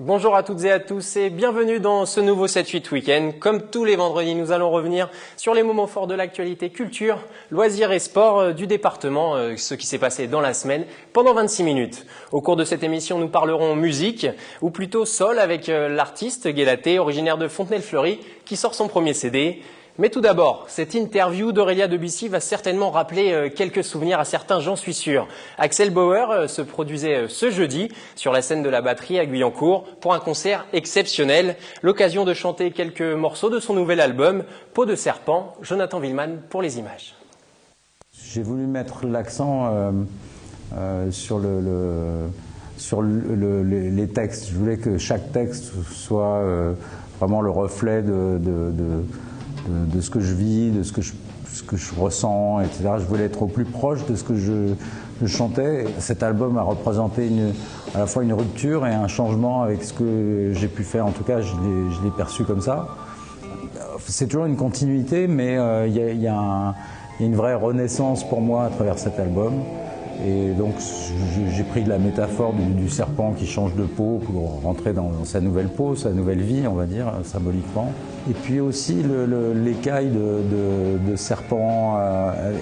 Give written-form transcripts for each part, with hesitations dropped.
Bonjour à toutes et à tous et bienvenue dans ce nouveau 7-8 Week-end. Comme tous les vendredis, nous allons revenir sur les moments forts de l'actualité culture, loisirs et sport du département, ce qui s'est passé dans la semaine pendant 26 minutes. Au cours de cette émission, nous parlerons musique, ou plutôt sol, avec l'artiste Guélaté, originaire de Fontenay-le-Fleury, qui sort son premier CD. Mais tout d'abord, cette interview d'Aurélia Debussy va certainement rappeler quelques souvenirs à certains, j'en suis sûr. Axel Bauer se produisait ce jeudi sur la scène de la batterie à Guyancourt pour un concert exceptionnel. L'occasion de chanter quelques morceaux de son nouvel album, Peau de serpent. Jonathan Villeman pour les images. J'ai voulu mettre l'accent sur les textes. Je voulais que chaque texte soit vraiment le reflet de ce que je vis, de ce que je ressens, etc. Je voulais être au plus proche de ce que je chantais. Cet album a représenté à la fois une rupture et un changement avec ce que j'ai pu faire. En tout cas, je l'ai perçu comme ça. C'est toujours une continuité, mais il y a une vraie renaissance pour moi à travers cet album. Et donc j'ai pris la métaphore du serpent qui change de peau pour rentrer dans sa nouvelle peau, sa nouvelle vie, on va dire, symboliquement. Et puis aussi l'écaille de serpent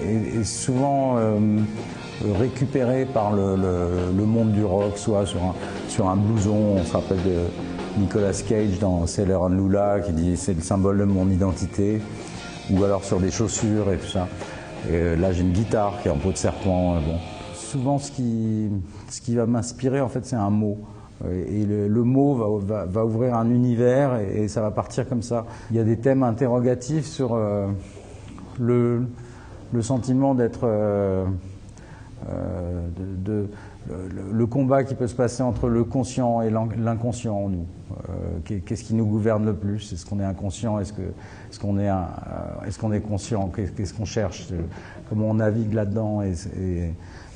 est souvent récupéré par le monde du rock, soit sur un blouson. On se rappelle de Nicolas Cage dans Sailor and Lula qui dit c'est le symbole de mon identité, ou alors sur des chaussures et tout ça. Et là j'ai une guitare qui est en peau de serpent. Bon. Souvent, ce qui va m'inspirer, en fait, c'est un mot. Et le mot va ouvrir un univers et ça va partir comme ça. Il y a des thèmes interrogatifs sur le sentiment d'être... le combat qui peut se passer entre le conscient et l'inconscient en nous. Qu'est-ce qui nous gouverne le plus? Est-ce qu'on est inconscient? Est-ce qu'on est conscient? Qu'est-ce qu'on cherche? Comment on navigue là-dedans?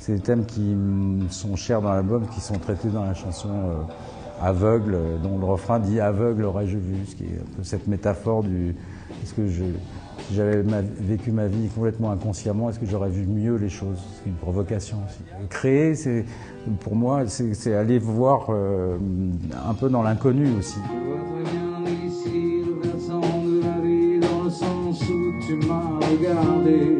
C'est des thèmes qui sont chers dans l'album, qui sont traités dans la chanson Aveugle, dont le refrain dit « Aveugle aurais-je vu », ce qui est un peu cette métaphore du « est-ce que si j'avais vécu ma vie complètement inconsciemment, est-ce que j'aurais vu mieux les choses ?» C'est une provocation aussi. Créer, pour moi, c'est aller voir un peu dans l'inconnu aussi. Je vois très bien ici le versant de la vie dans le sens où tu m'as regardé.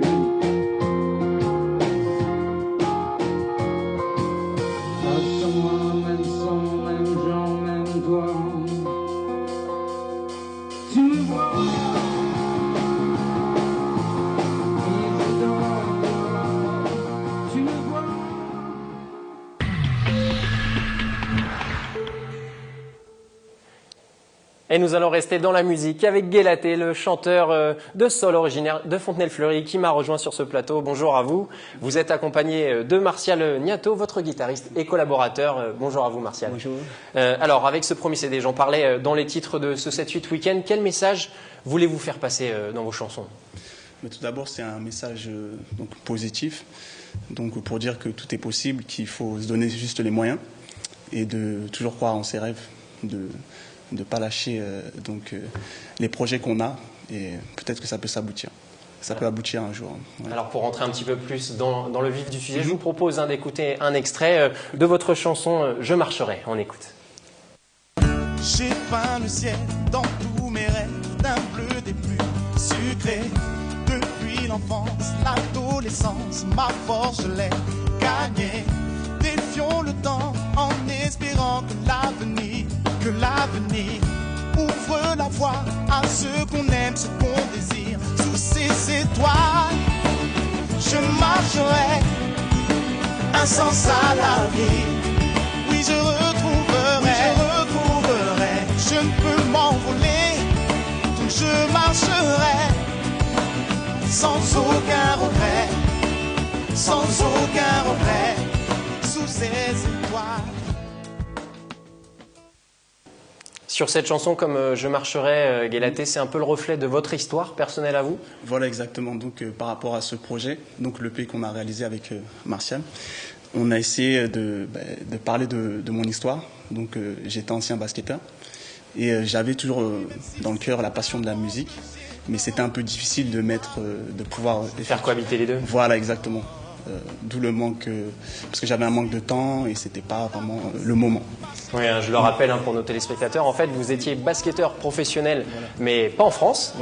Et nous allons rester dans la musique avec Guélaté, le chanteur de sol originaire de Fontenay-le-Fleury qui m'a rejoint sur ce plateau. Bonjour à vous. Vous êtes accompagné de Martial Niato, votre guitariste et collaborateur. Bonjour à vous Martial. Bonjour. Alors avec ce premier CD, j'en parlais dans les titres de ce 7-8 Week-end, quel message voulez-vous faire passer dans vos chansons? Mais tout d'abord, c'est un message donc, positif, donc, pour dire que tout est possible, qu'il faut se donner juste les moyens et de toujours croire en ses rêves, de ne pas lâcher les projets qu'on a et peut-être que ça peut s'aboutir. Ça peut aboutir un jour. Ouais. Alors pour rentrer un petit peu plus dans le vif du sujet, je vous propose d'écouter un extrait de votre chanson « Je marcherai ». On écoute. J'ai peint le ciel dans tous mes rêves d'un bleu des plus sucrés. Depuis l'enfance, l'adolescence, ma force je l'ai gagnée. Défions le temps en espérant que l'avenir ouvre la voie à ceux qu'on aime, ceux qu'on désire. Sous ces étoiles, je marcherai un sens à la vie. Oui, je retrouverai, je ne peux m'envoler, donc je marcherai sans aucun regret, sous ces étoiles. Sur cette chanson, comme Je marcherai, Guélaté, c'est un peu le reflet de votre histoire personnelle à vous? Voilà exactement, donc par rapport à ce projet, donc l'EP qu'on a réalisé avec Martial, on a essayé de parler de mon histoire. Donc j'étais ancien basketteur et j'avais toujours dans le cœur la passion de la musique, mais c'était un peu difficile de pouvoir faire cohabiter les deux. Voilà exactement. D'où le manque, parce que j'avais un manque de temps et c'était pas vraiment le moment. Oui, je le rappelle pour nos téléspectateurs, en fait, vous étiez basketteur professionnel, mais pas en France,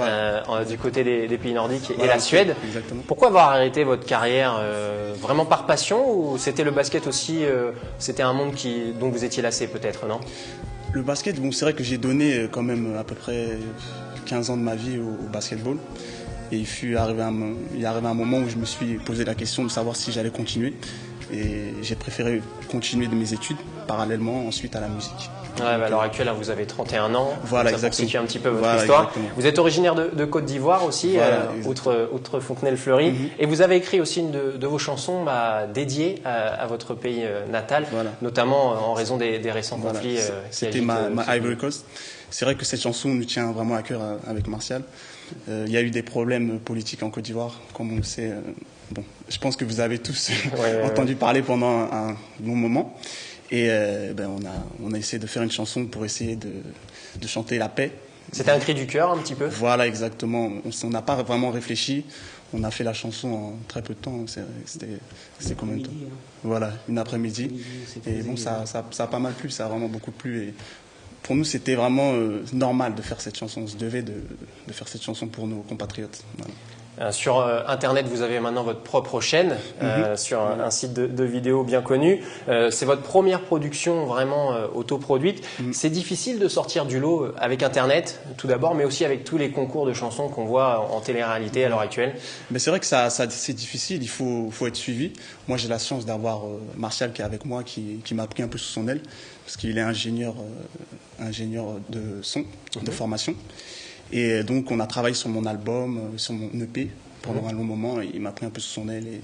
du côté des pays nordiques et la Suède. Exactement. Pourquoi avoir arrêté votre carrière vraiment par passion, ou c'était le basket aussi, c'était un monde dont vous étiez lassé peut-être, non? Le basket, bon, c'est vrai que j'ai donné quand même à peu près 15 ans de ma vie au basketball. Et il est arrivé un moment où je me suis posé la question de savoir si j'allais continuer. Et j'ai préféré continuer de mes études parallèlement ensuite à la musique. Ouais, à l'heure actuelle, vous avez 31 ans. Voilà, ça exactement. constitue un petit peu votre Voilà, histoire. exactement. Vous êtes originaire de Côte d'Ivoire aussi, Voilà, outre Fontenay-le-Fleury. Et vous avez écrit aussi une de vos chansons dédiées à votre pays natal, Voilà. notamment en raison des récents conflits. C'était ma Ivory Coast. C'est vrai que cette chanson nous tient vraiment à cœur avec Martial. Il y a eu des problèmes politiques en Côte d'Ivoire, comme on le sait. Bon, je pense que vous avez tous entendu parler pendant un long moment. Et on a essayé de faire une chanson pour essayer de chanter la paix. C'était un cri du cœur un petit peu. Voilà, exactement. On n'a pas vraiment réfléchi. On a fait la chanson en très peu de temps. C'était combien de temps? Voilà, une après-midi. Et bon, ça a pas mal plu, ça a vraiment beaucoup plu. Et pour nous, c'était vraiment normal de faire cette chanson. On se devait de faire cette chanson pour nos compatriotes. Voilà. Sur Internet, vous avez maintenant votre propre chaîne, sur un site de vidéos bien connu. C'est votre première production vraiment autoproduite. C'est difficile de sortir du lot avec Internet, tout d'abord, mais aussi avec tous les concours de chansons qu'on voit en télé-réalité à l'heure actuelle. Mais c'est vrai que c'est difficile, il faut être suivi. Moi, j'ai la chance d'avoir Martial qui est avec moi, qui m'a pris un peu sous son aile, parce qu'il est ingénieur de son, de formation. Et donc, on a travaillé sur mon album, sur mon EP pendant un long moment. Et il m'a pris un peu sous son aile. Et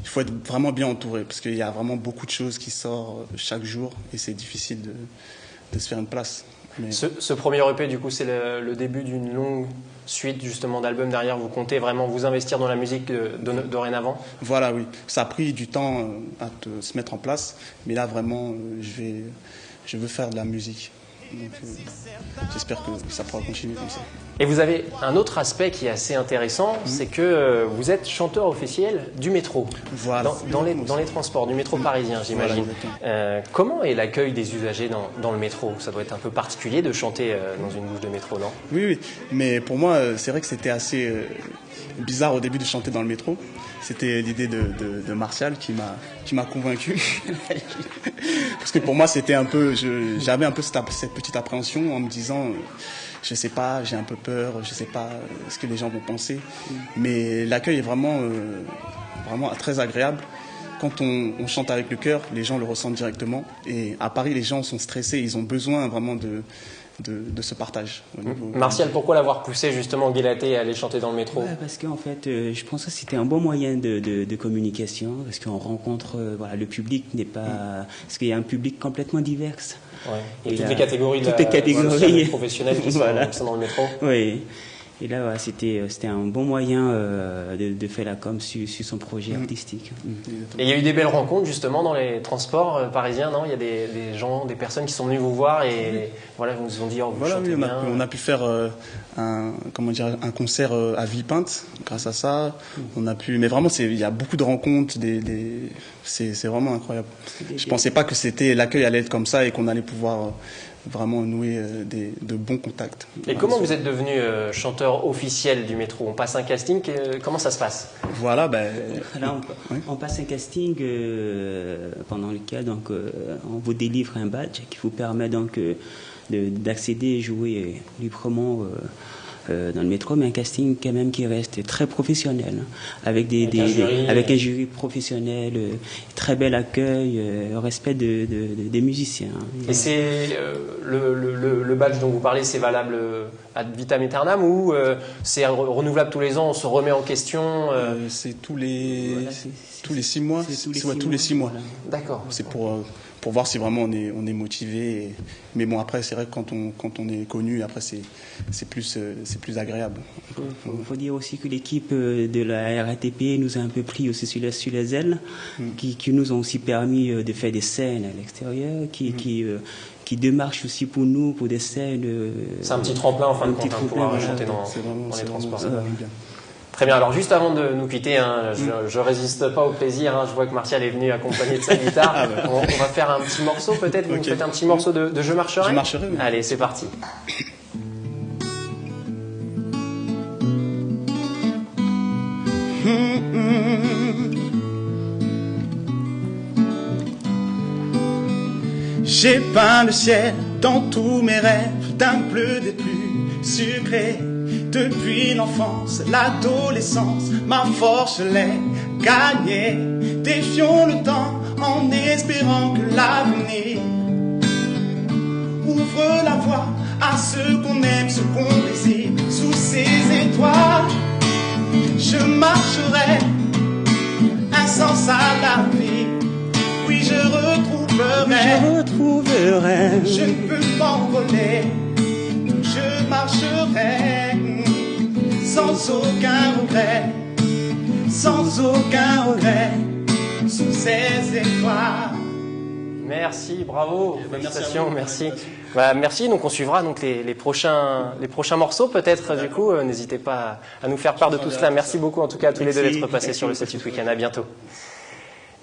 il faut être vraiment bien entouré parce qu'il y a vraiment beaucoup de choses qui sortent chaque jour. Et c'est difficile de se faire une place. Mais... Ce premier EP, du coup, c'est le début d'une longue suite justement d'albums derrière. Vous comptez vraiment vous investir dans la musique dorénavant? Voilà, oui. Ça a pris du temps à se mettre en place. Mais là, vraiment, je veux faire de la musique. Donc, j'espère que ça pourra continuer comme ça. Et vous avez un autre aspect qui est assez intéressant, c'est que vous êtes chanteur officiel du métro, voilà. dans les transports, du métro parisien, j'imagine. Voilà, comment est l'accueil des usagers dans le métro? Ça doit être un peu particulier de chanter dans une bouche de métro, non? Oui, mais pour moi, c'est vrai que c'était assez bizarre au début de chanter dans le métro. C'était l'idée de Martial qui m'a convaincu. Parce que pour moi, c'était un peu, j'avais un peu cette petite appréhension en me disant, je sais pas, j'ai un peu peur, je sais pas ce que les gens vont penser. Mais l'accueil est vraiment très agréable. Quand on chante avec le cœur, les gens le ressentent directement. Et à Paris, les gens sont stressés, ils ont besoin vraiment de ce partage. Martial, pourquoi l'avoir poussé justement Guélaté à aller chanter dans le métro? Parce qu'en fait, je pense que c'était un bon moyen de communication, parce qu'on rencontre, le public n'est pas... Parce qu'il y a un public complètement divers. Ouais. Et toutes les catégories professionnelles qui sont dans le métro. Oui. Et là, c'était un bon moyen de faire la com sur son projet artistique. Et il y a eu des belles rencontres justement dans les transports parisiens, non? Il y a des gens, des personnes qui sont venues vous voir et voilà, vous nous ont dit, vous chantez bien. On a pu faire un concert à Villepinte grâce à ça. On a pu, mais vraiment, il y a beaucoup de rencontres, c'est vraiment incroyable. Je pensais pas que l'accueil allait être comme ça et qu'on allait pouvoir vraiment nouer de bons contacts. Et comment vous êtes devenu chanteur officiel du métro? On passe un casting, comment ça se passe? Voilà, là, on passe un casting pendant lequel on vous délivre un badge qui vous permet donc d'accéder et jouer librement dans le métro, mais un casting quand même qui reste très professionnel, avec un jury professionnel, très bel accueil, respect des musiciens. Et c'est le badge dont vous parlez, c'est valable ad vitam aeternam ou c'est renouvelable tous les ans, on se remet en question? C'est tous les 6 mois. Tous les 6 mois. Voilà. D'accord. C'est pour voir si vraiment on est motivé. Mais bon, après, c'est vrai que quand on est connu, après, c'est plus agréable. Il faut dire aussi que l'équipe de la RATP nous a un peu pris aussi sur les ailes, qui nous ont aussi permis de faire des scènes à l'extérieur, qui démarchent aussi pour nous, pour des scènes. C'est un petit tremplin en fin de compte pour pouvoir chanter dans les transports. Très bien, alors juste avant de nous quitter, hein, je résiste pas au plaisir, hein, je vois que Martial est venu accompagné de sa guitare. On va faire un petit morceau peut-être, vous nous faites un petit morceau de Je marcherai. Je marcherai, oui. Allez, c'est parti. J'ai peint le ciel dans tous mes rêves d'un bleu des plus sucrés. Depuis l'enfance, l'adolescence, ma force l'est gagnée. Défions le temps en espérant que l'avenir ouvre la voie à ceux qu'on aime, ceux qu'on désire. Sous ces étoiles, je marcherai un sens à la vie. Oui, je retrouverai. Je ne peux m'envoler. Je marcherai sans aucun regret, sous ces étoiles. Merci, bravo, félicitations, merci. Merci. Donc on suivra donc les prochains morceaux peut-être. Du coup, n'hésitez pas à nous faire part de tout cela. Merci beaucoup en tout cas à tous les deux d'être passés sur le 7-8 Week-end. À bientôt.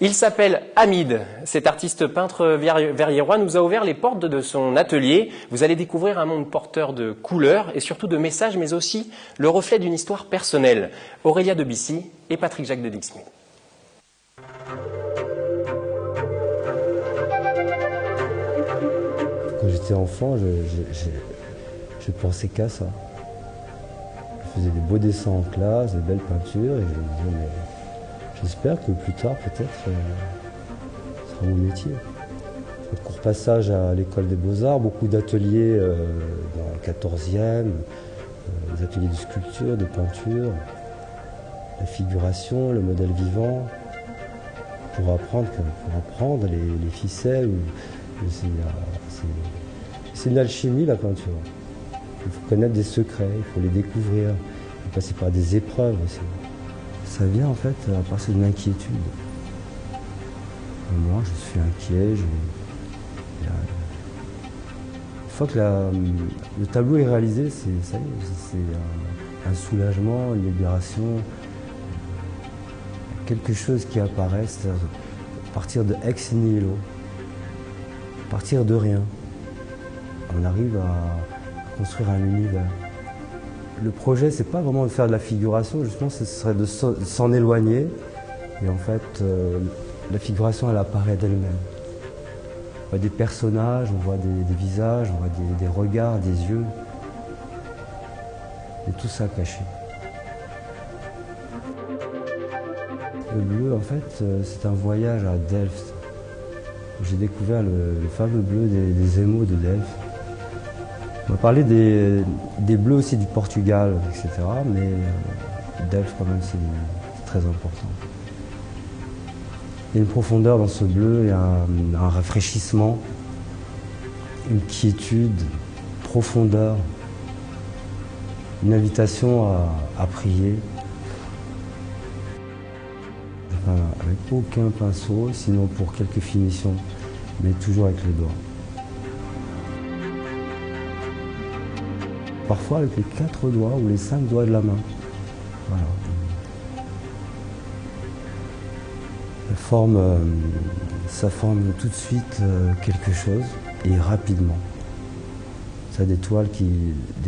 Il s'appelle Hamid. Cet artiste peintre verriérois nous a ouvert les portes de son atelier. Vous allez découvrir un monde porteur de couleurs et surtout de messages, mais aussi le reflet d'une histoire personnelle. Aurélia de Bissy et Patrick Jacques de Dixmude. Quand j'étais enfant, je pensais qu'à ça. Je faisais des beaux dessins en classe, des belles peintures, et je me disais, mais j'espère que plus tard, peut-être, ce sera mon métier. Un court passage à l'école des Beaux-Arts, beaucoup d'ateliers dans le 14e, des ateliers de sculpture, de peinture, la figuration, le modèle vivant, pour apprendre les ficelles. C'est une alchimie, la peinture. Il faut connaître des secrets, il faut les découvrir, il faut passer par des épreuves aussi. Ça vient en fait à partir d'une inquiétude. Moi, je suis inquiet. Une fois que le tableau est réalisé, c'est un soulagement, une libération, quelque chose qui apparaît, c'est-à-dire partir de ex nihilo, partir de rien. On arrive à construire un univers. Le projet, c'est pas vraiment de faire de la figuration, justement, ce serait de s'en éloigner. Et en fait, la figuration, elle apparaît d'elle-même. On voit des personnages, on voit des visages, on voit des regards, des yeux. Et tout ça caché. Le bleu, en fait, c'est un voyage à Delft. J'ai découvert le fameux bleu des émaux de Delft. On va parler des bleus aussi du Portugal, etc. Mais Delft, quand même, c'est très important. Il y a une profondeur dans ce bleu, il y a un rafraîchissement, une quiétude, une profondeur, une invitation à prier. Enfin, avec aucun pinceau, sinon pour quelques finitions, mais toujours avec les doigts. Parfois avec les 4 doigts ou les 5 doigts de la main. Voilà. Ça forme tout de suite quelque chose et rapidement. Ça, des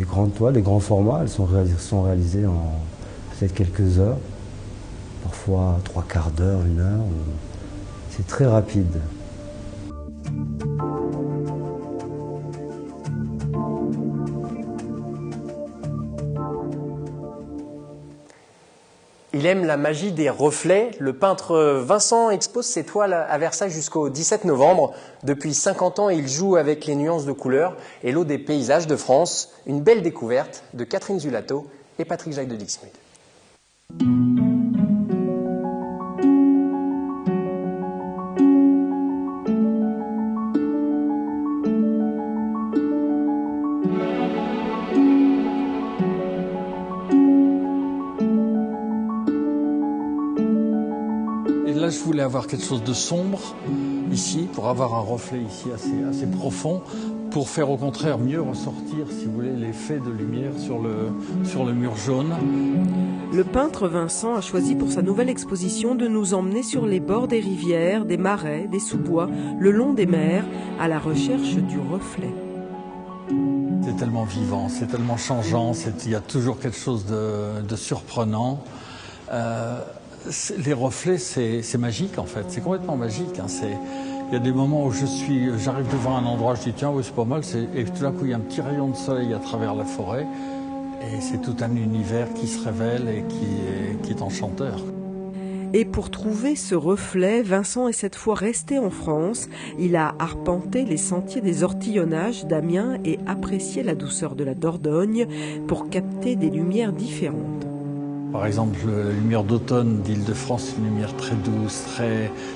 grandes toiles, des grands formats, elles sont réalisées en peut-être quelques heures, parfois 3/4 d'heure, 1 heure. C'est très rapide. Il aime la magie des reflets. Le peintre Vincent expose ses toiles à Versailles jusqu'au 17 novembre. Depuis 50 ans, il joue avec les nuances de couleurs et l'eau des paysages de France. Une belle découverte de Catherine Zulato et Patrick Jacques de Dixmude. Là, je voulais avoir quelque chose de sombre ici, pour avoir un reflet ici assez profond, pour faire au contraire mieux ressortir, si vous voulez, l'effet de lumière sur le mur jaune. Le peintre Vincent a choisi pour sa nouvelle exposition de nous emmener sur les bords des rivières, des marais, des sous-bois, le long des mers, à la recherche du reflet. C'est tellement vivant, c'est tellement changeant, il y a toujours quelque chose de surprenant. Les reflets, c'est magique en fait, c'est complètement magique. Hein. Il y a des moments où j'arrive devant un endroit, je dis tiens, oui, c'est pas mal, et tout d'un coup il y a un petit rayon de soleil à travers la forêt, et c'est tout un univers qui se révèle et qui est enchanteur. Et pour trouver ce reflet, Vincent est cette fois resté en France. Il a arpenté les sentiers des ortillonnages d'Amiens et apprécié la douceur de la Dordogne pour capter des lumières différentes. Par exemple, la lumière d'automne d'Île-de-France, c'est une lumière très douce,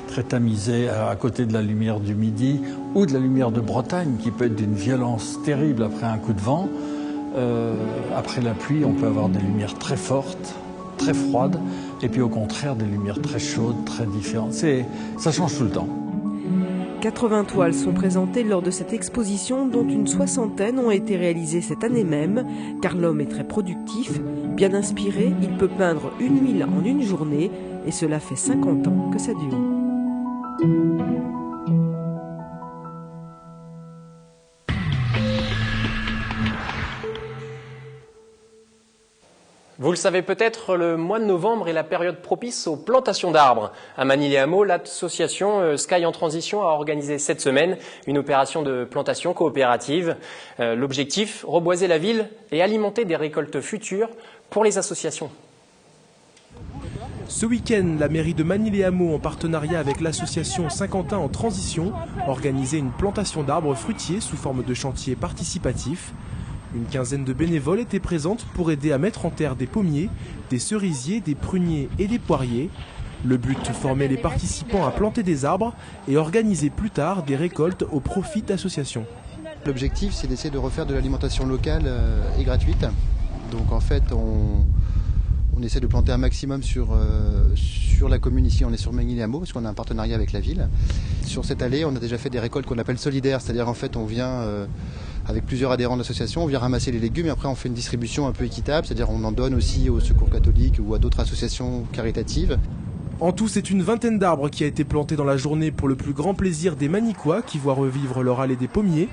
très tamisée, à côté de la lumière du Midi, ou de la lumière de Bretagne, qui peut être d'une violence terrible après un coup de vent. Après la pluie, on peut avoir des lumières très fortes, très froides, et puis au contraire des lumières très chaudes, très différentes. Ça change tout le temps. 80 toiles sont présentées lors de cette exposition, dont une soixantaine ont été réalisées cette année même, car l'homme est très productif. Bien inspiré, il peut peindre une huile en une journée, et cela fait 50 ans que ça dure. Vous le savez peut-être, le mois de novembre est la période propice aux plantations d'arbres. À Manille-les-Hameaux, l'association Sky en Transition a organisé cette semaine une opération de plantation coopérative. L'objectif, reboiser la ville et alimenter des récoltes futures pour les associations. Ce week-end, la mairie de Manille-les-Hameaux, en partenariat avec l'association Saint-Quentin en Transition, organisait une plantation d'arbres fruitiers sous forme de chantier participatif. Une quinzaine de bénévoles étaient présentes pour aider à mettre en terre des pommiers, des cerisiers, des pruniers et des poiriers. Le but, former les participants à planter des arbres et organiser plus tard des récoltes au profit d'associations. L'objectif, c'est d'essayer de refaire de l'alimentation locale et gratuite. Donc en fait, on essaie de planter un maximum sur la commune ici. On est sur Manille-les-Hameaux parce qu'on a un partenariat avec la ville. Sur cette allée, on a déjà fait des récoltes qu'on appelle solidaires, c'est-à-dire en fait on vient avec plusieurs adhérents de l'association, on vient ramasser les légumes et après on fait une distribution un peu équitable, c'est-à-dire on en donne aussi au Secours catholique ou à d'autres associations caritatives. En tout, c'est une vingtaine d'arbres qui a été planté dans la journée pour le plus grand plaisir des Manicois qui voient revivre leur allée des pommiers.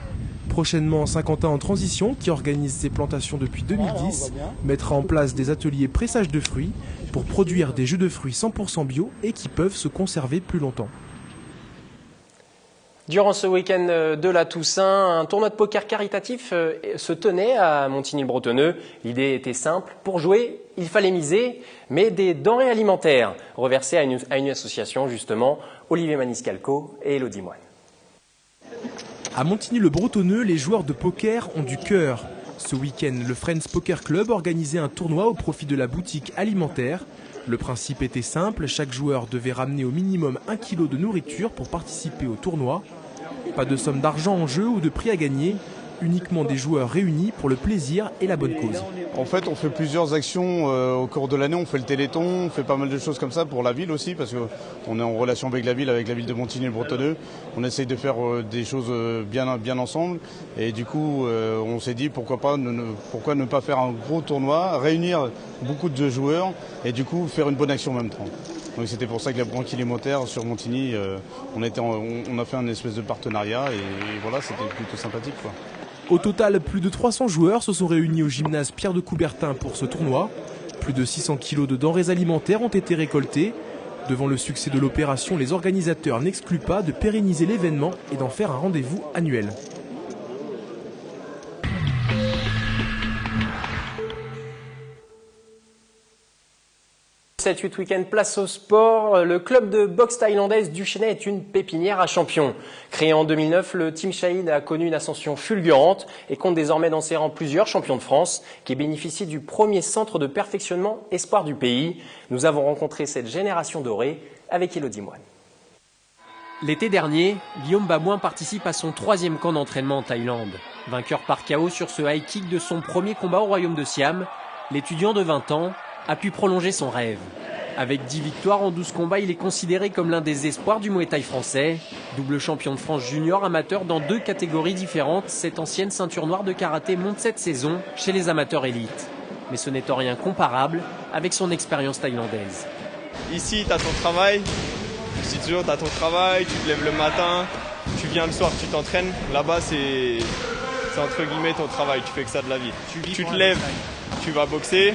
Prochainement, Saint-Quentin en Transition, qui organise ces plantations depuis 2010, mettra en place des ateliers pressage de fruits pour produire des jus de fruits 100% bio et qui peuvent se conserver plus longtemps. Durant ce week-end de la Toussaint, un tournoi de poker caritatif se tenait à Montigny-le-Bretonneux. L'idée était simple. Pour jouer, il fallait miser, mais des denrées alimentaires reversées à une association, justement, Olivier Maniscalco et Elodie Moine. À Montigny-le-Bretonneux, les joueurs de poker ont du cœur. Ce week-end, le Friends Poker Club organisait un tournoi au profit de la boutique alimentaire. Le principe était simple, chaque joueur devait ramener au minimum 1 kg de nourriture pour participer au tournoi. Pas de somme d'argent en jeu ou de prix à gagner, uniquement des joueurs réunis pour le plaisir et la bonne cause. En fait, on fait plusieurs actions au cours de l'année. On fait le Téléthon, on fait pas mal de choses comme ça pour la ville aussi, parce qu'on est en relation avec la ville de Montigny-le-Bretonneux. On essaye de faire des choses bien ensemble. Et du coup, on s'est dit pourquoi ne pas faire un gros tournoi, réunir beaucoup de joueurs et du coup faire une bonne action en même temps. Donc c'était pour ça que la banque élémentaire sur Montigny, on a fait un espèce de partenariat et voilà, c'était plutôt sympathique, quoi. Au total, plus de 300 joueurs se sont réunis au gymnase Pierre de Coubertin pour ce tournoi. Plus de 600 kilos de denrées alimentaires ont été récoltés. Devant le succès de l'opération, les organisateurs n'excluent pas de pérenniser l'événement et d'en faire un rendez-vous annuel. 7-8 week-end, place au sport. Le club de boxe thaïlandaise du Chennai est une pépinière à champions. Créé en 2009, le Team Shahid a connu une ascension fulgurante et compte désormais dans ses rangs plusieurs champions de France qui bénéficient du premier centre de perfectionnement espoir du pays. Nous avons rencontré cette génération dorée avec Elodie Moine. L'été dernier, Guillaume Babouin participe à son 3e camp d'entraînement en Thaïlande. Vainqueur par KO sur ce high kick de son premier combat au royaume de Siam, l'étudiant de 20 ans a pu prolonger son rêve. Avec 10 victoires en 12 combats, il est considéré comme l'un des espoirs du Muay Thai français. Double champion de France junior amateur dans 2 catégories différentes, cette ancienne ceinture noire de karaté monte cette saison chez les amateurs élites. Mais ce n'est en rien comparable avec son expérience thaïlandaise. Ici, tu as ton travail. Je dis toujours, tu as ton travail, tu te lèves le matin, tu viens le soir, tu t'entraînes. Là-bas, c'est entre guillemets ton travail, tu fais que ça de la vie. Tu te lèves, tu vas boxer,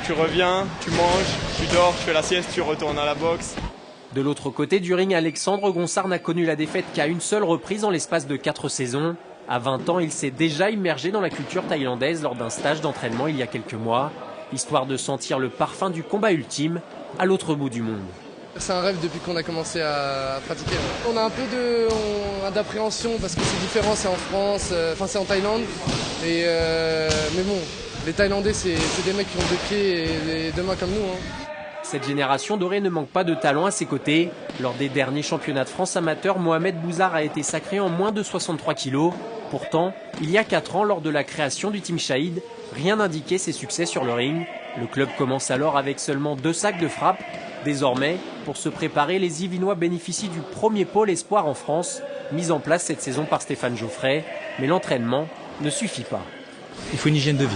tu reviens, tu manges, tu dors, tu fais la sieste, tu retournes à la boxe. De l'autre côté du ring, Alexandre Gonsard n'a connu la défaite qu'à une seule reprise en l'espace de 4 saisons. À 20 ans, il s'est déjà immergé dans la culture thaïlandaise lors d'un stage d'entraînement il y a quelques mois, histoire de sentir le parfum du combat ultime à l'autre bout du monde. C'est un rêve depuis qu'on a commencé à pratiquer. On a un peu d'appréhension parce que c'est différent, c'est en France, enfin c'est en Thaïlande. Mais bon, les Thaïlandais c'est des mecs qui ont 2 pieds et 2 mains comme nous. Cette génération dorée ne manque pas de talent à ses côtés. Lors des derniers championnats de France amateurs, Mohamed Bouzar a été sacré en moins de 63 kilos. Pourtant, il y a 4 ans, lors de la création du Team Shahid, rien n'indiquait ses succès sur le ring. Le club commence alors avec seulement 2 sacs de frappe. Désormais, pour se préparer, les Yvinois bénéficient du premier pôle espoir en France, mis en place cette saison par Stéphane Geoffrey. Mais l'entraînement ne suffit pas. Il faut une hygiène de vie.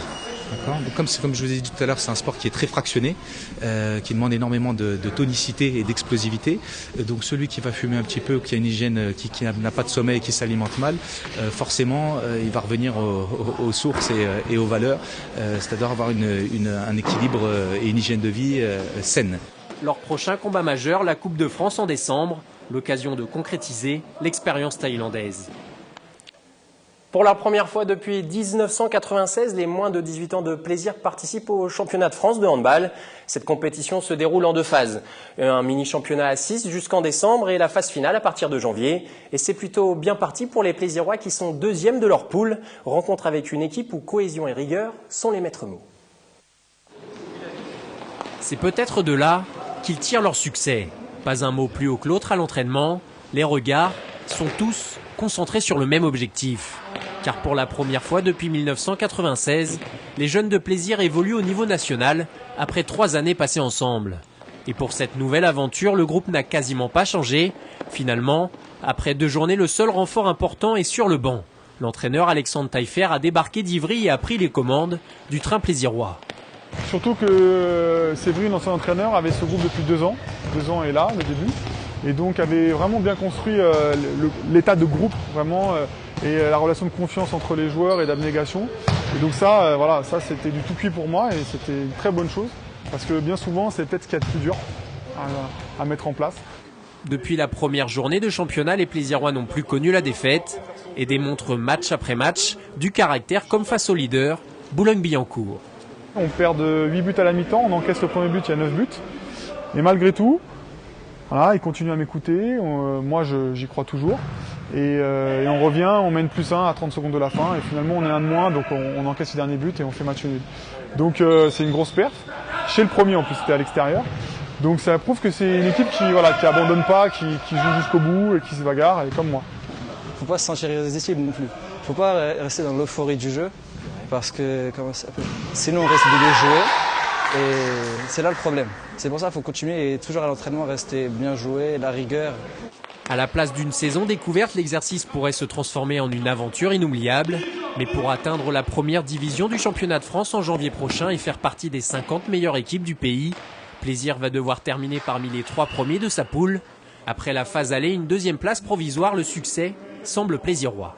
Comme je vous ai dit tout à l'heure, c'est un sport qui est très fractionné, qui demande énormément de tonicité et d'explosivité. Donc celui qui va fumer un petit peu, qui a une hygiène, qui n'a pas de sommeil, qui s'alimente mal, forcément, il va revenir aux sources et aux valeurs, c'est-à-dire avoir un équilibre et une hygiène de vie saine. Leur prochain combat majeur, la Coupe de France en décembre, l'occasion de concrétiser l'expérience thaïlandaise. Pour la première fois depuis 1996, les moins de 18 ans de plaisir participent au championnat de France de handball. Cette compétition se déroule en 2 phases. Un mini-championnat à 6 jusqu'en décembre et la phase finale à partir de janvier. Et c'est plutôt bien parti pour les Plaisirois qui sont 2e de leur poule. Rencontre avec une équipe où cohésion et rigueur sont les maîtres mots. C'est peut-être de là qu'ils tirent leur succès. Pas un mot plus haut que l'autre à l'entraînement. Les regards sont tous concentrés sur le même objectif. Car pour la première fois depuis 1996, les jeunes de plaisir évoluent au niveau national après 3 années passées ensemble. Et pour cette nouvelle aventure, le groupe n'a quasiment pas changé. Finalement, après 2 journées, le seul renfort important est sur le banc. L'entraîneur Alexandre Taillefer a débarqué d'Ivry et a pris les commandes du train plaisirois. Surtout que Séverine, l'ancien entraîneur, avait ce groupe depuis 2 ans. 2 ans est là, le début. Et donc avait vraiment bien construit l'état de groupe, vraiment, et la relation de confiance entre les joueurs et d'abnégation. Et donc ça, voilà, ça c'était du tout cuit pour moi et c'était une très bonne chose. Parce que bien souvent, c'est peut-être ce qu'il y a de plus dur à mettre en place. Depuis la première journée de championnat, les Plaisirois n'ont plus connu la défaite et démontrent match après match du caractère comme face au leader, Boulogne-Billancourt. On perd de 8 buts à la mi-temps, on encaisse le premier but, il y a 9 buts. Et malgré tout, voilà, ils continuent à m'écouter, moi j'y crois toujours. Et on revient, on mène +1 à 30 secondes de la fin. Et finalement on est 1 de moins, donc on encaisse les derniers buts et on fait match nul. Donc c'est une grosse perf. Chez le premier en plus, c'était à l'extérieur. Donc ça prouve que c'est une équipe qui abandonne pas, qui joue jusqu'au bout et qui se bagarre, et comme moi. Faut pas se sentir irrésistible non plus. Faut pas rester dans l'euphorie du jeu, parce que sinon on risque de les jouer, et c'est là le problème. C'est pour ça qu'il faut continuer et toujours à l'entraînement rester bien joué, la rigueur. À la place d'une saison découverte, l'exercice pourrait se transformer en une aventure inoubliable. Mais pour atteindre la première division du championnat de France en janvier prochain et faire partie des 50 meilleures équipes du pays, Plaisir va devoir terminer parmi les 3 premiers de sa poule. Après la phase aller, une 2e place provisoire, le succès semble plaisirois.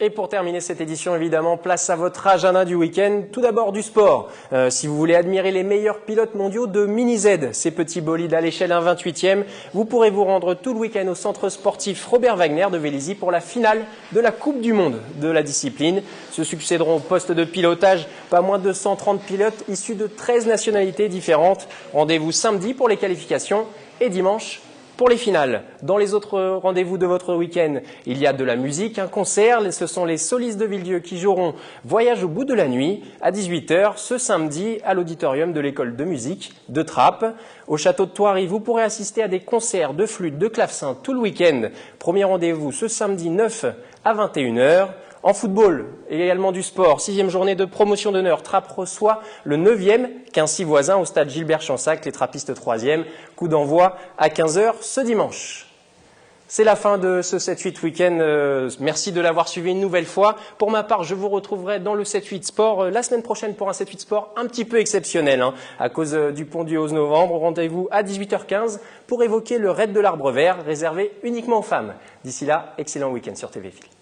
Et pour terminer cette édition, évidemment, place à votre agenda du week-end. Tout d'abord du sport. Si vous voulez admirer les meilleurs pilotes mondiaux de Mini Z, ces petits bolides à l'échelle 1/28e, vous pourrez vous rendre tout le week-end au centre sportif Robert Wagner de Vélizy pour la finale de la Coupe du Monde de la discipline. Se succéderont au poste de pilotage pas moins de 130 pilotes issus de 13 nationalités différentes. Rendez-vous samedi pour les qualifications et dimanche pour les finales. Dans les autres rendez-vous de votre week-end, il y a de la musique, un concert. Ce sont les solistes de Villedieu qui joueront Voyage au bout de la nuit à 18h ce samedi à l'auditorium de l'école de musique de Trappes. Au château de Thoiry, vous pourrez assister à des concerts de flûte, de clavecin tout le week-end. Premier rendez-vous ce samedi 9 à 21h. En football, et également du sport, 6e journée de promotion d'honneur. Trappes reçoit le 9e, Quincy voisin au stade Gilbert Chansac, les Trappistes 3e. Coup d'envoi à 15 h ce dimanche. C'est la fin de ce 7-8 week-end. Merci de l'avoir suivi une nouvelle fois. Pour ma part, je vous retrouverai dans le 7-8 sport la semaine prochaine pour un 7-8 sport un petit peu exceptionnel à cause du pont du 11 novembre. Rendez-vous à 18 h 15 pour évoquer le raid de l'Arbre Vert réservé uniquement aux femmes. D'ici là, excellent week-end sur TV Fil.